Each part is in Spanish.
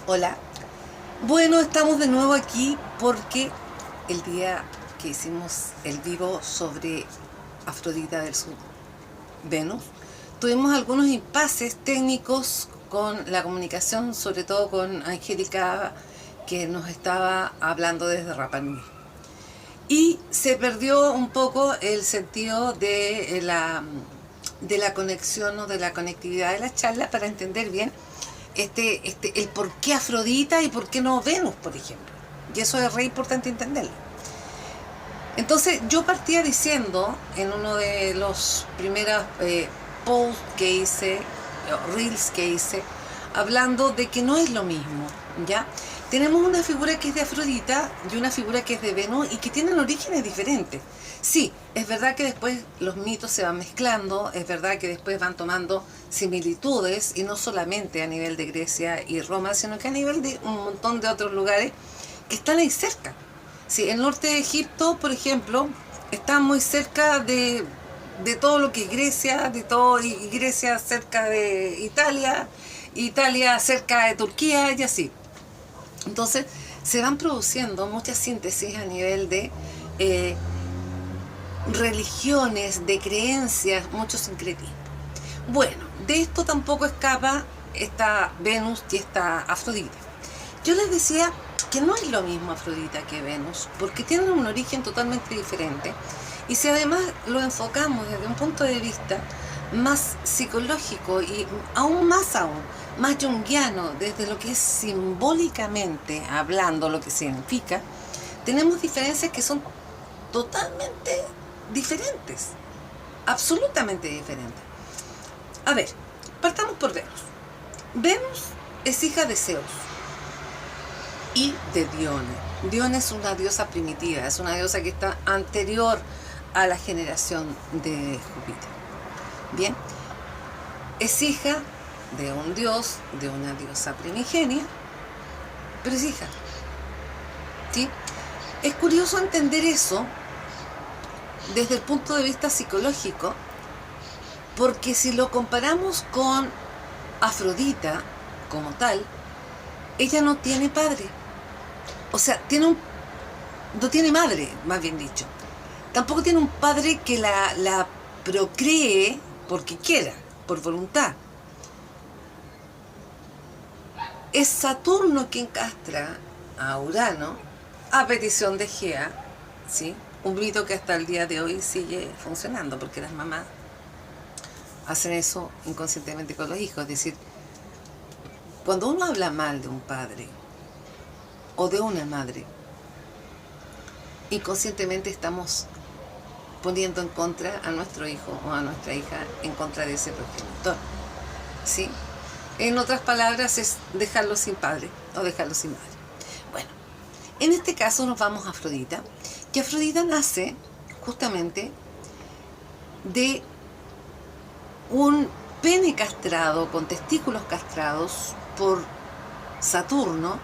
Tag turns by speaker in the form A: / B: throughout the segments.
A: Hola. Bueno, estamos de nuevo aquí porque el día que hicimos el vivo sobre Afrodita versus Venus, tuvimos algunos impases técnicos con la comunicación, sobre todo con Angélica, que nos estaba hablando desde Rapa Nui. Y se perdió un poco el sentido de la conexión o de la conectividad de la charla para entender bien el por qué Afrodita y por qué no Venus, por ejemplo. Y eso es re importante entenderlo. Entonces yo partía diciendo en uno de los primeros posts que hice, reels que hice, hablando de que no es lo mismo, ¿ya? Tenemos una figura que es de Afrodita y una figura que es de Venus y que tienen orígenes diferentes. Sí, es verdad que después los mitos se van mezclando, es verdad que después van tomando similitudes, y no solamente a nivel de Grecia y Roma, sino que a nivel de un montón de otros lugares que están ahí cerca. Sí, el norte de Egipto, por ejemplo, está muy cerca de todo lo que es Grecia, y Grecia cerca de Italia, Italia cerca de Turquía y así. Entonces se van produciendo muchas síntesis a nivel de religiones, de creencias, mucho sincretismo. Bueno, de esto tampoco escapa esta Venus y esta Afrodita. Yo les decía que no es lo mismo Afrodita que Venus, porque tienen un origen totalmente diferente, y si además lo enfocamos desde un punto de vista más psicológico y más junguiano, desde lo que es simbólicamente hablando, lo que significa, tenemos diferencias que son totalmente diferentes, absolutamente diferentes. A ver, partamos por Venus. Venus es hija de Zeus y de Dione. Dione es una diosa primitiva, es una diosa que está anterior a la generación de Júpiter. Bien, es hija de un dios, de una diosa primigenia, pero es hija. ¿Sí? Es curioso entender eso desde el punto de vista psicológico, porque si lo comparamos con Afrodita como tal, ella no tiene padre. O sea, no tiene madre, más bien dicho. Tampoco tiene un padre que la procree porque quiera, por voluntad. Es Saturno quien castra a Urano a petición de Gea, ¿sí? Un mito que hasta el día de hoy sigue funcionando, porque las mamás hacen eso inconscientemente con los hijos. Es decir, cuando uno habla mal de un padre o de una madre, inconscientemente estamos poniendo en contra a nuestro hijo o a nuestra hija, en contra de ese progenitor, ¿sí? En otras palabras, es dejarlo sin padre o dejarlo sin madre. Bueno, en este caso nos vamos a Afrodita, que Afrodita nace justamente de un pene castrado, con testículos castrados por Saturno,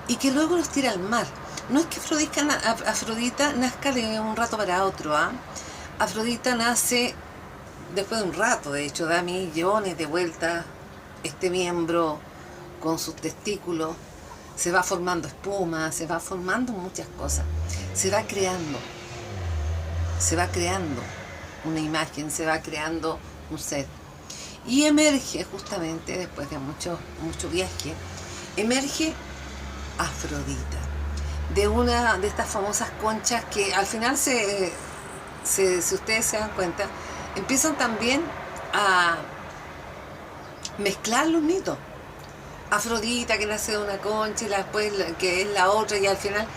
A: y que luego los tira al mar. No es que Afrodita nazca de un rato para otro, ¿eh? Afrodita nace después de un rato, de hecho, da millones de vueltas este miembro con sus testículos, se va formando espuma, se va formando muchas cosas, se va creando una imagen, se va creando un ser, y emerge justamente después de mucho viaje, emerge Afrodita, de una de estas famosas conchas que al final si ustedes se dan cuenta, empiezan también a mezclar los mitos. Afrodita que nace de una concha y después que es la otra, y al final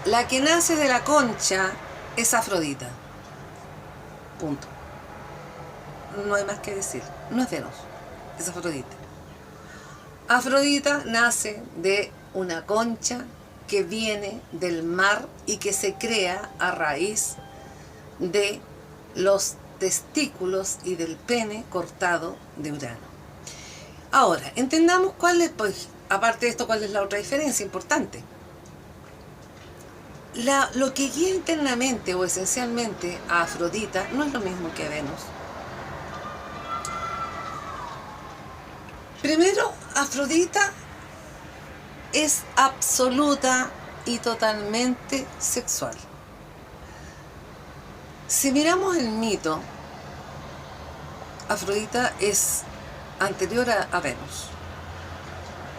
A: la que nace de la concha es Afrodita. Punto. No hay más que decir. No es Venus, es Afrodita. Afrodita nace de una concha que viene del mar y que se crea a raíz de los testículos y del pene cortado de Urano. Ahora, entendamos pues, aparte de esto, cuál es la otra diferencia importante. Lo que guía internamente o esencialmente a Afrodita no es lo mismo que a Venus. Primero, Afrodita es absoluta y totalmente sexual. Si miramos el mito, Afrodita es anterior a Venus.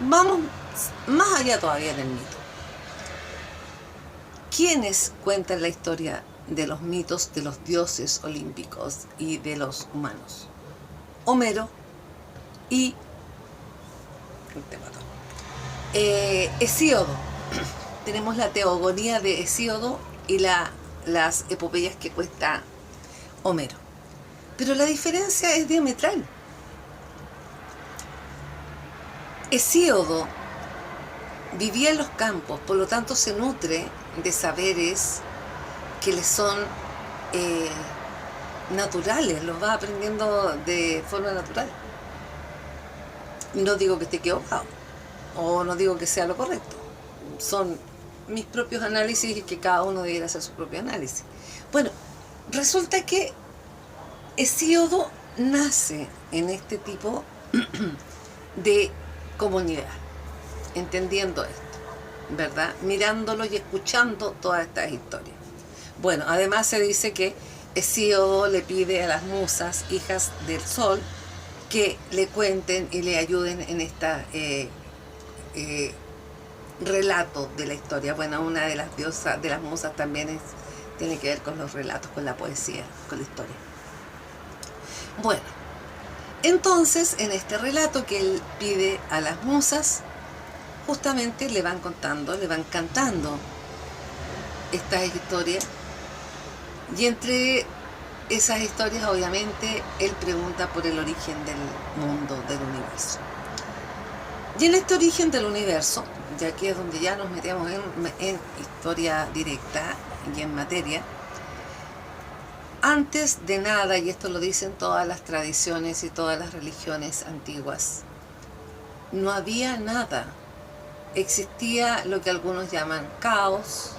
A: Vamos más allá todavía en el mito. ¿Quiénes cuentan la historia de los mitos de los dioses olímpicos y de los humanos? Homero y Hesíodo. Tenemos la teogonía de Hesíodo y las epopeyas que cuenta Homero. Pero la diferencia es diametral. Hesíodo vivía en los campos, por lo tanto se nutre de saberes que le son naturales, los va aprendiendo de forma natural. No digo que esté equivocado, o no digo que sea lo correcto. Son mis propios análisis y que cada uno debiera hacer su propio análisis. Bueno, resulta que Hesíodo nace en este tipo de comunidad, entendiendo esto, ¿verdad? Mirándolo y escuchando todas estas historias. Bueno, además se dice que Hesíodo le pide a las musas, hijas del sol, que le cuenten y le ayuden en esta relato de la historia. Bueno, una de las diosas, de las musas también tiene que ver con los relatos, con la poesía, con la historia. Bueno, entonces en este relato que él pide a las musas, justamente le van contando, le van cantando estas historias, y entre esas historias obviamente él pregunta por el origen del mundo, del universo. Y en este origen del universo, ya que es donde ya nos metemos en historia directa y en materia, antes de nada, y esto lo dicen todas las tradiciones y todas las religiones antiguas, no había nada. Existía lo que algunos llaman caos,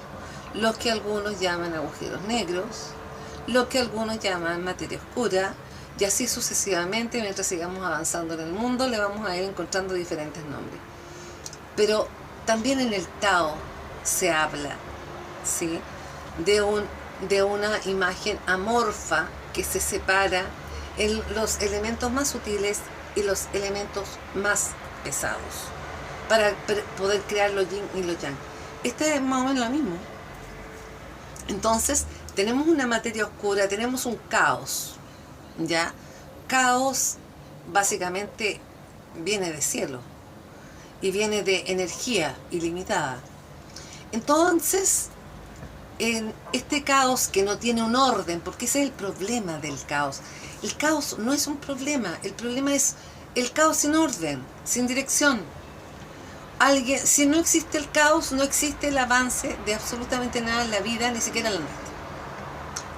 A: lo que algunos llaman agujeros negros, lo que algunos llaman materia oscura, y así sucesivamente. Mientras sigamos avanzando en el mundo le vamos a ir encontrando diferentes nombres. Pero también en el Tao se habla, ¿sí?, de una imagen amorfa que se separa en los elementos más sutiles y los elementos más pesados, para poder crear lo yin y lo yang. Este es más o menos lo mismo. Entonces, tenemos una materia oscura, tenemos un caos, ¿ya? Caos básicamente viene de cielo y viene de energía ilimitada. Entonces, en este caos que no tiene un orden, porque ese es el problema del caos. El caos no es un problema, el problema es el caos sin orden, sin dirección. Si no existe el caos, no existe el avance de absolutamente nada en la vida, ni siquiera en la nuestra.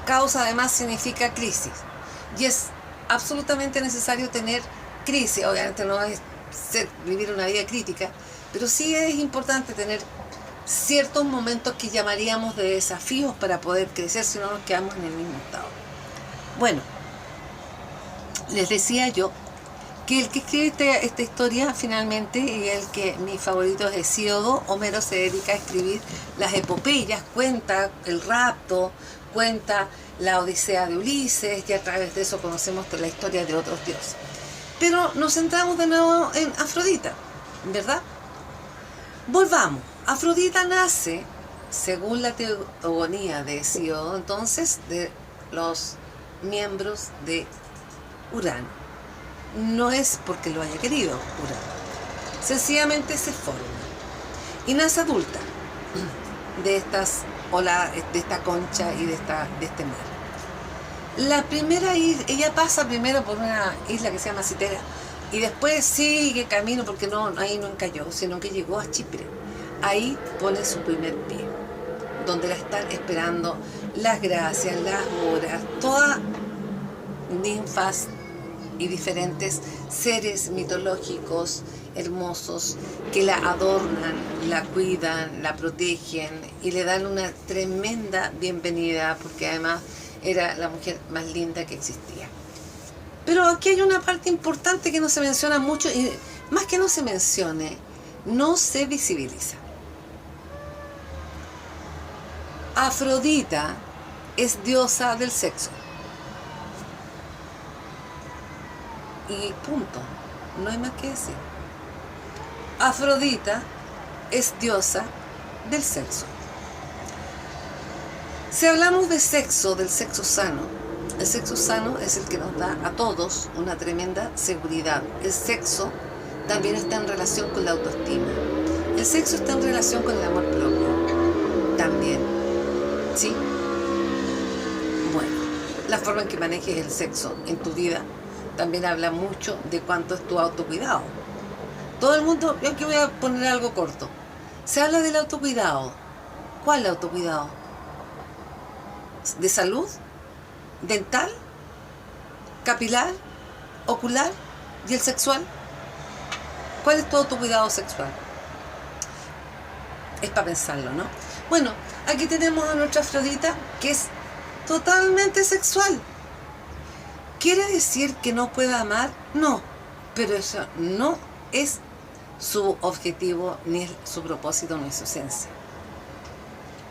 A: Caos además significa crisis, y es absolutamente necesario tener crisis. Obviamente no es vivir una vida crítica, pero sí es importante tener ciertos momentos que llamaríamos de desafíos para poder crecer, si no nos quedamos en el mismo estado. Bueno, les decía yo que el que escribe esta historia finalmente, y el que mi favorito es Hesíodo, Homero se dedica a escribir las epopeyas, cuenta el rapto, cuenta la Odisea de Ulises, y a través de eso conocemos la historia de otros dioses. Pero nos centramos de nuevo en Afrodita, ¿verdad? Volvamos. Afrodita nace, según la teogonía de Hesíodo, entonces, de los miembros de Urano. No es porque lo haya querido Urano, sencillamente se forma y nace adulta de esta concha y de este mar. La primera ella pasa primero por una isla que se llama Citera, y después sigue camino, porque ahí no encalló, sino que llegó a Chipre. Ahí pone su primer pie, donde la están esperando las gracias, las horas, todas ninfas y diferentes seres mitológicos hermosos que la adornan, la cuidan, la protegen y le dan una tremenda bienvenida, porque además era la mujer más linda que existía. Pero aquí hay una parte importante que no se menciona mucho, y más que no se mencione, no se visibiliza. Afrodita es diosa del sexo. Y punto. No hay más que decir. Afrodita es diosa del sexo. Si hablamos de sexo, del sexo sano, el sexo sano es el que nos da a todos una tremenda seguridad. El sexo también está en relación con la autoestima. El sexo está en relación con el amor propio. También. ¿Sí? Bueno, la forma en que manejes el sexo en tu vida también habla mucho de cuánto es tu autocuidado. Todo el mundo, yo aquí voy a poner algo corto. Se habla del autocuidado. ¿Cuál autocuidado? ¿De salud? ¿Dental? ¿Capilar? ¿Ocular? ¿Y el sexual? ¿Cuál es tu autocuidado sexual? Es para pensarlo, ¿no? Bueno, aquí tenemos a nuestra Afrodita, que es totalmente sexual. ¿Quiere decir que no pueda amar? No, pero eso no es su objetivo, ni es su propósito, ni su esencia.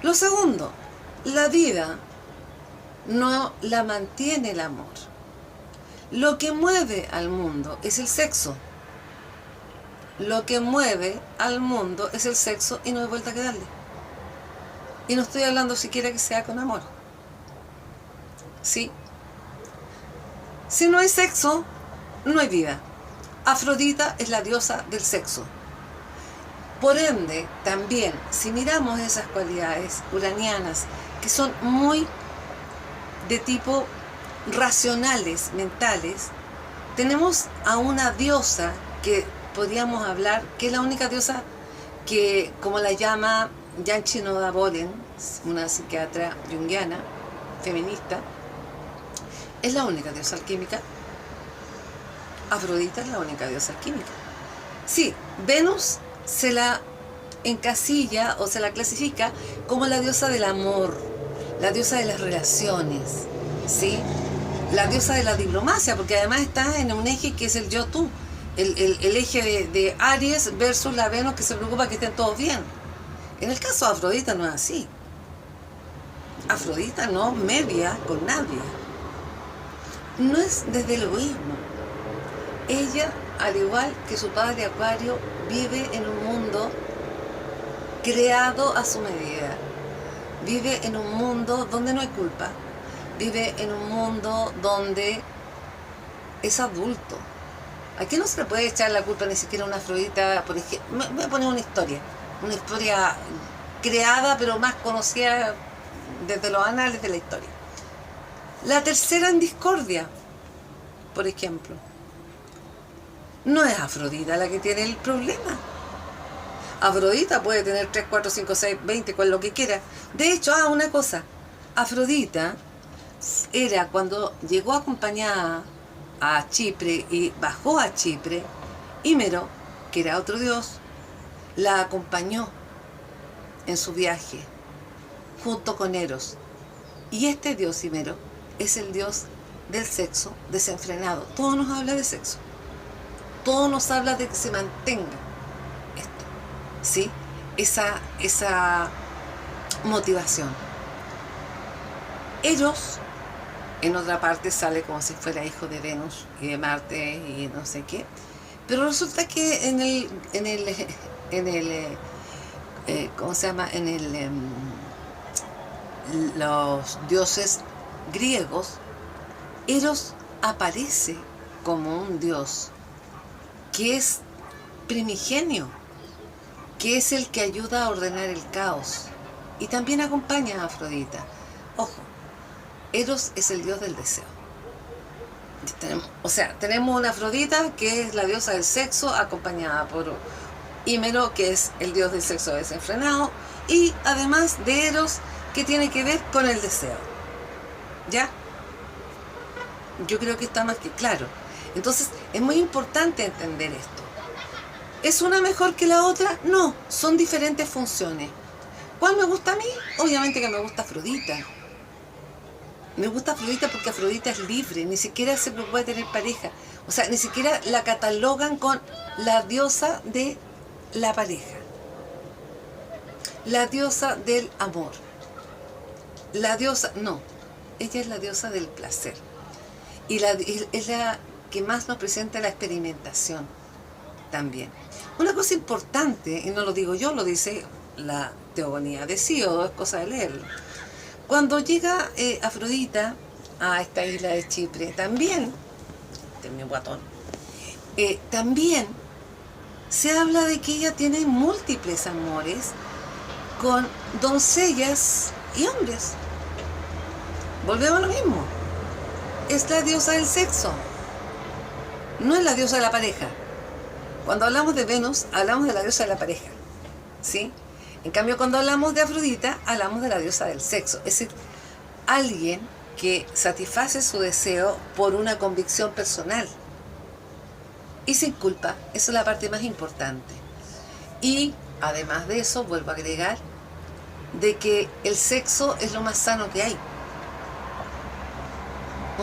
A: Lo segundo, la vida no la mantiene el amor. Lo que mueve al mundo es el sexo. Lo que mueve al mundo es el sexo y no hay vuelta que darle. Y no estoy hablando siquiera que sea con amor. ¿Sí? Si no hay sexo, no hay vida. Afrodita es la diosa del sexo. Por ende, también, si miramos esas cualidades uranianas, que son muy de tipo racionales, mentales, tenemos a una diosa que podríamos hablar, que es la única diosa que, como la llama Yanchi Noda Bolen, una psiquiatra junguiana, feminista, es la única diosa alquímica. Afrodita es la única diosa alquímica. Sí, Venus se la encasilla o se la clasifica como la diosa del amor, la diosa de las relaciones, ¿sí? La diosa de la diplomacia, porque además está en un eje que es el yo-tú, el eje de Aries versus la Venus que se preocupa que estén todos bien. En el caso de Afrodita no es así. Afrodita no media con nadie. No es desde el egoísmo. Ella, al igual que su padre Acuario, vive en un mundo creado a su medida. Vive en un mundo donde no hay culpa. Vive en un mundo donde es adulto. Aquí no se le puede echar la culpa ni siquiera a una Afrodita, por ejemplo. Voy a poner una historia creada pero más conocida desde los anales de la historia. La tercera en discordia, por ejemplo. No es Afrodita la que tiene el problema. Afrodita puede tener 3, 4, 5, 6, 20, con lo que quiera. De hecho, una cosa. Afrodita era cuando llegó acompañada a Chipre y bajó a Chipre, Hímero, que era otro dios, la acompañó en su viaje junto con Eros. Y este dios Hímero es el dios del sexo desenfrenado. Todo nos habla de sexo. Todo nos habla de que se mantenga esto, ¿sí? Esa motivación. Eros, en otra parte, sale como si fuera hijo de Venus y de Marte y no sé qué. Pero resulta que ¿cómo se llama? Los dioses griegos, Eros aparece como un dios que es primigenio, que es el que ayuda a ordenar el caos y también acompaña a Afrodita. Ojo, Eros es el dios del deseo. Tenemos una Afrodita que es la diosa del sexo, acompañada por Hímero, que es el dios del sexo desenfrenado, y además de Eros, que tiene que ver con el deseo. ¿Ya? Yo creo que está más que claro. Entonces, es muy importante entender esto. ¿Es una mejor que la otra? No, son diferentes funciones. ¿Cuál me gusta a mí? Obviamente que me gusta Afrodita. Me gusta Afrodita porque Afrodita es libre, ni siquiera se puede tener pareja. O sea, ni siquiera la catalogan con la diosa de la pareja, la diosa del amor, la diosa, no, ella es la diosa del placer, y es la que más nos presenta la experimentación también. Una cosa importante, y no lo digo yo, lo dice la teogonía de Síodo, es cosa de leerlo. Cuando llega Afrodita a esta isla de Chipre, también, este es mi guatón, también se habla de que ella tiene múltiples amores con doncellas y hombres. Volvemos a lo mismo. Es la diosa del sexo, no es la diosa de la pareja. Cuando hablamos de Venus, hablamos de la diosa de la pareja, ¿sí? En cambio, cuando hablamos de Afrodita, hablamos de la diosa del sexo. Es decir, alguien que satisface su deseo por una convicción personal y sin culpa. Eso es la parte más importante. Y además de eso, vuelvo a agregar de que el sexo es lo más sano que hay.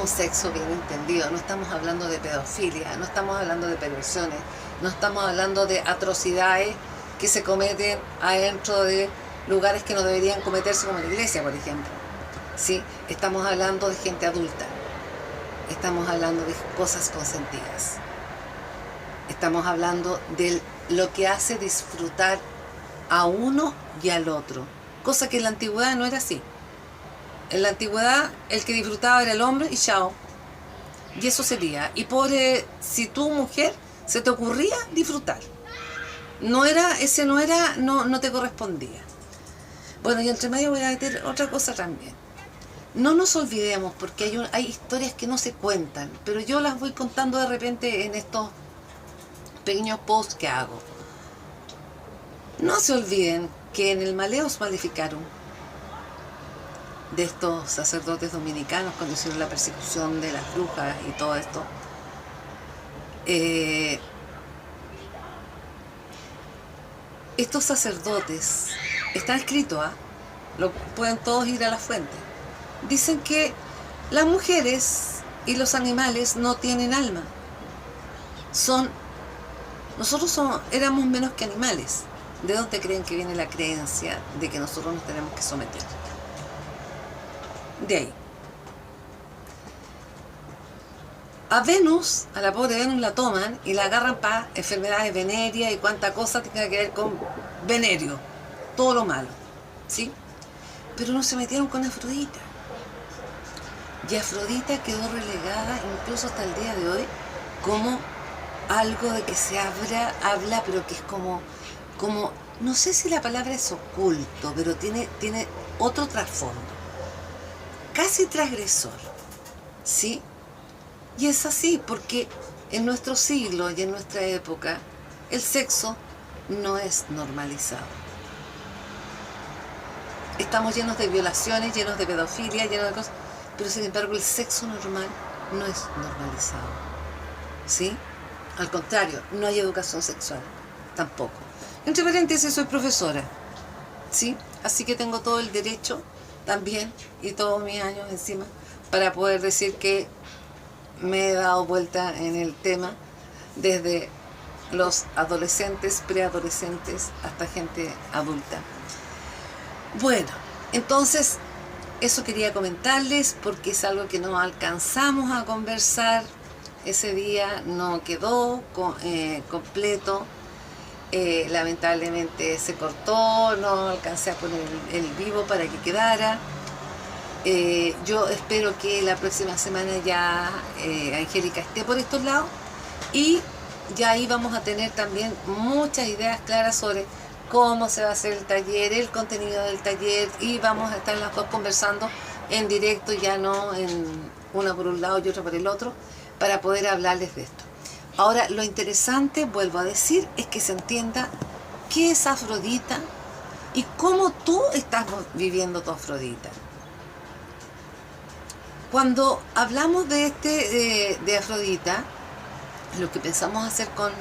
A: Un sexo bien entendido. No estamos hablando de pedofilia, no estamos hablando de perversiones, no estamos hablando de atrocidades que se cometen adentro de lugares que no deberían cometerse, como la iglesia, por ejemplo. ¿Sí? Estamos hablando de gente adulta, estamos hablando de cosas consentidas, estamos hablando de lo que hace disfrutar a uno y al otro, cosa que en la antigüedad no era así. En la antigüedad el que disfrutaba era el hombre y chao. Y eso sería. Y pobre, si tú mujer se te ocurría disfrutar, no te correspondía. Bueno, y entre medio voy a meter otra cosa también. No nos olvidemos, porque hay historias que no se cuentan, pero yo las voy contando de repente en estos pequeños posts que hago. No se olviden que en el Maleus Maleficarum de estos sacerdotes dominicanos, cuando hicieron la persecución de las brujas y todo esto, estos sacerdotes, está escrito, lo pueden todos ir a la fuente, dicen que las mujeres y los animales no tienen alma. Nosotros éramos menos que animales. ¿De dónde creen que viene la creencia de que nosotros nos tenemos que someter? De ahí. A Venus, a la pobre Venus la toman y la agarran para enfermedades venéreas y cuánta cosa tenga que ver con venerio, todo lo malo, ¿sí? Pero no se metieron con Afrodita. Y Afrodita quedó relegada incluso hasta el día de hoy como algo de que se habla, pero que es como, no sé si la palabra es oculto, pero tiene otro trasfondo, casi transgresor, ¿sí? Y es así porque en nuestro siglo y en nuestra época el sexo no es normalizado. Estamos llenos de violaciones, llenos de pedofilia, llenos de cosas, pero sin embargo el sexo normal no es normalizado, ¿sí? Al contrario, no hay educación sexual, tampoco. Entre paréntesis, soy profesora, ¿sí? Así que tengo todo el derecho también y todos mis años encima para poder decir que me he dado vuelta en el tema desde los adolescentes, preadolescentes, hasta gente adulta. Bueno, entonces eso quería comentarles porque es algo que no alcanzamos a conversar. Ese día no quedó completo. Lamentablemente se cortó, no alcancé a poner el vivo para que quedara. Yo espero que la próxima semana ya Angélica esté por estos lados y ya ahí vamos a tener también muchas ideas claras sobre cómo se va a hacer el taller, el contenido del taller, y vamos a estar las dos conversando en directo, ya no en una por un lado y otra por el otro, para poder hablarles de esto. Ahora, lo interesante, vuelvo a decir, es que se entienda qué es Afrodita y cómo tú estás viviendo tu Afrodita. Cuando hablamos de Afrodita, lo que pensamos hacer con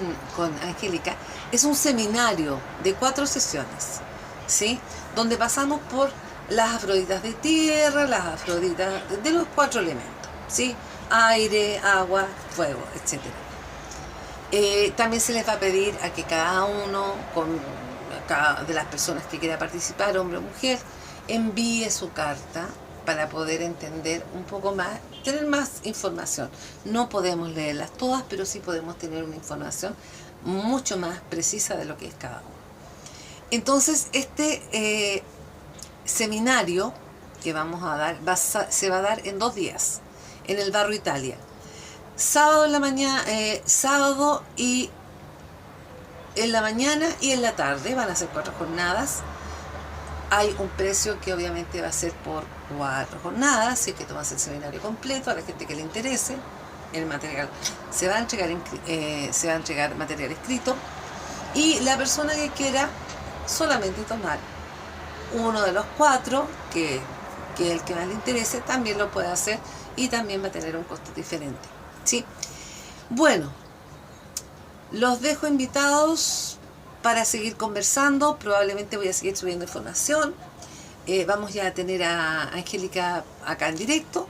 A: Angélica es un seminario de 4 sesiones, ¿sí? Donde pasamos por las Afroditas de tierra, las Afroditas de los 4 elementos, ¿sí? Aire, agua, fuego, etc. También se les va a pedir a que cada uno, cada de las personas que quiera participar, hombre o mujer, envíe su carta para poder entender un poco más, tener más información. No podemos leerlas todas, pero sí podemos tener una información mucho más precisa de lo que es cada uno. Entonces, este seminario que vamos a dar se va a dar en 2 días, en el Barro Italia. Sábado en la mañana, sábado y en la mañana y en la tarde, van a ser 4 jornadas. Hay un precio que obviamente va a ser por 4 jornadas, si es que tomas el seminario completo, a la gente que le interese. El material se va a entregar material escrito, y la persona que quiera solamente tomar uno de los 4, que es el que más le interese, también lo puede hacer, y también va a tener un costo diferente, ¿sí? Bueno, los dejo invitados para seguir conversando. Probablemente voy a seguir subiendo información. Vamos ya a tener a Angélica acá en directo,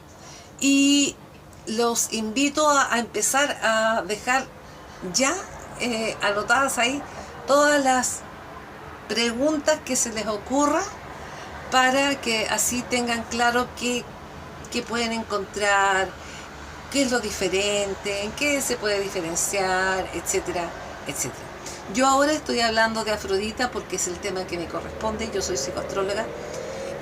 A: y los invito a empezar a dejar ya anotadas ahí todas las preguntas que se les ocurra, para que así tengan claro qué pueden encontrar, qué es lo diferente, en qué se puede diferenciar, etcétera, etcétera. Yo ahora estoy hablando de Afrodita porque es el tema que me corresponde. Yo soy psicoastróloga,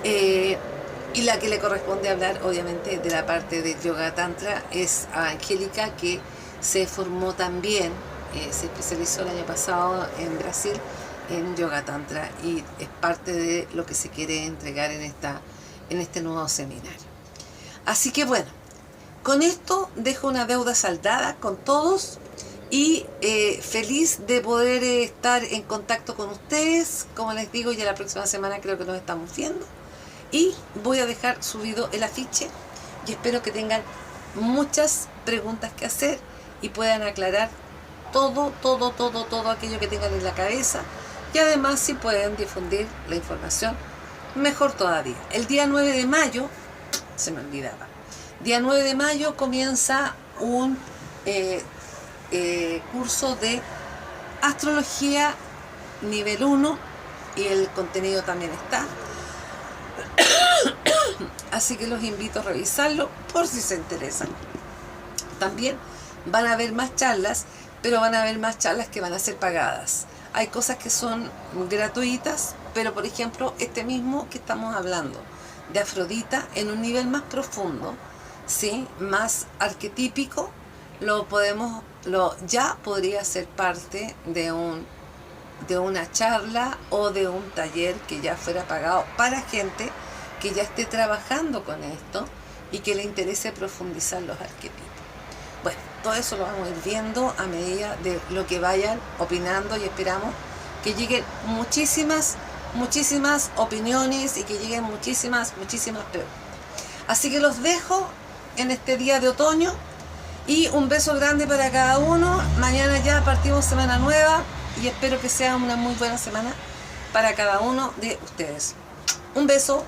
A: y la que le corresponde hablar obviamente de la parte de yoga tantra es a Angélica, que se formó también, se especializó el año pasado en Brasil en yoga tantra, y es parte de lo que se quiere entregar en este nuevo seminario. Así que bueno, con esto dejo una deuda saldada con todos, y feliz de poder estar en contacto con ustedes. Como les digo, ya la próxima semana creo que nos estamos viendo, y voy a dejar subido el afiche, y espero que tengan muchas preguntas que hacer y puedan aclarar todo aquello que tengan en la cabeza, y además si pueden difundir la información, mejor todavía. El día 9 de mayo, se me olvidaba, día 9 de mayo comienza un curso de astrología nivel 1, y el contenido también está. Así que los invito a revisarlo por si se interesan. También van a haber más charlas, pero van a haber más charlas que van a ser pagadas. Hay cosas que son gratuitas, pero por ejemplo este mismo que estamos hablando de Afrodita en un nivel más profundo, ¿sí? Más arquetípico, ya podría ser parte de una charla o de un taller que ya fuera pagado para gente que ya esté trabajando con esto y que le interese profundizar los arquetipos. Bueno, todo eso lo vamos a ir viendo a medida de lo que vayan opinando, y esperamos que lleguen muchísimas opiniones y que lleguen muchísimas preguntas. Así que los dejo en este día de otoño, y un beso grande para cada uno. Mañana ya partimos semana nueva, y espero que sea una muy buena semana para cada uno de ustedes. Un beso.